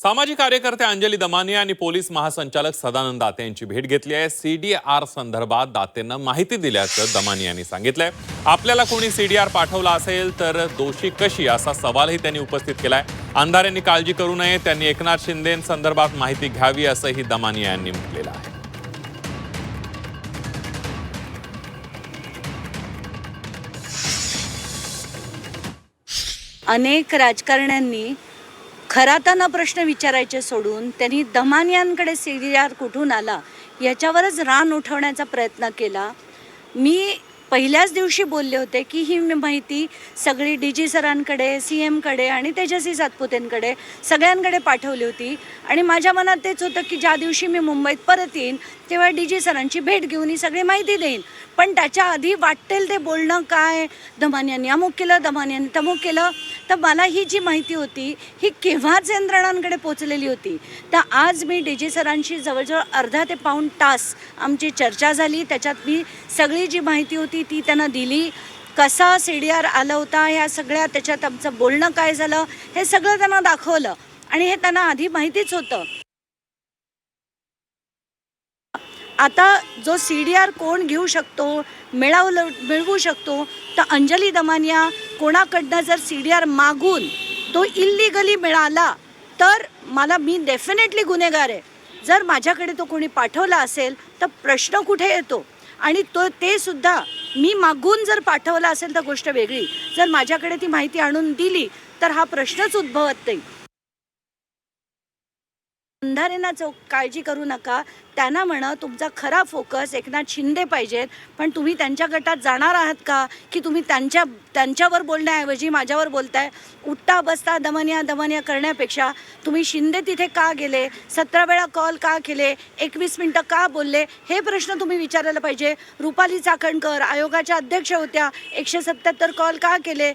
सामाजिक कार्यकर्ते अंजली दमानिया आणि पोलीस महासंचालक सदानंद दाते यांची भेट घेतली आहे। सीडीआर संदर्भात दातेंना माहिती दिल्याचं दमानिया यांनी सांगितलंय। आपल्याला कोणी सीडीआर पाठवला असेल तर दोषी कशी असा सवालही त्यांनी उपस्थित केलाय। अंधाऱ्यांनी काळजी करू नये, त्यांनी एकनाथ शिंदेंसंदर्भात माहिती घ्यावी असंही दमानिया यांनी म्हटलेलं आहे। अनेक राजकारण्यांनी खराताना प्रश्न विचारायचे सोडून त्यांनी दमानियांकडे सीडीआर कुठून आला याच्यावरच रान उठवण्याचा प्रयत्न केला। मी पहिल्याच दिवशी बोलले होते की ही माहिती सगळी डीजी सरांकडे, सीएमकडे आणि तेजस्वी सातपुतेंकडे सगळ्यांकडे पाठवली होती आणि माझ्या मनात तेच होतं की ज्या दिवशी मी मुंबईत परत येईन तेव्हा डीजी सरांची भेट घेऊन ही सगळी माहिती देईन। पण त्याच्या आधी वाटेल ते बोलणं काय, दमानियांनी अमुक केलं, दमानियांनी तमुक केलं, तर मला ही जी माहिती होती ही केव्हाच यंत्रणांकडे पोचलेली होती। तर आज मी डीजी सरांशी जवळजवळ अर्धा ते पाऊण तास आमची चर्चा झाली। त्याच्यात मी सगळी जी माहिती होती ती त्यांना दिली। कसा सीडीआर आला होता ह्या सगळ्या, त्याच्यात आमचं बोलणं काय झालं हे सगळं त्यांना दाखवलं आणि हे त्यांना आधी माहितीच होतं। आता जो सीडीआर कोण घेऊ शकतो, मिळवू शकतो, तर अंजली दमानिया कोणाकडनं जर सीडीआर मागून तो इल्लीगली मिळाला तर मी डेफिनेटली गुन्हेगार आहे। जर माझ्याकडे तो कोणी पाठवला असेल तर प्रश्न कुठे येतो, आणि ते सुद्धा मी मागून जर पाठवला असेल तर गोष्ट वेगळी, जर माझ्याकडे ती माहिती आणून दिली तर हा प्रश्नच उद्भवत नाही। अंधारेंना काळजी करू नका, त्यांना म्हणा तुमचा खरा फोकस एकनाथ शिंदे पाहिजेत, पण तुम्ही त्यांच्या गटात जाणार आहात का की तुम्ही त्यांच्यावर बोलण्याऐवजी माझ्यावर बोलताय। उठता बसता दमानिया करण्यापेक्षा तुम्ही शिंदे तिथे का गेले, 17 वेळा कॉल का केले, 21 मिनिटं का बोलले, हे प्रश्न तुम्ही विचारायला पाहिजे। रुपाली चाकणकर आयोगाच्या अध्यक्ष होत्या, 177 कॉल का केले,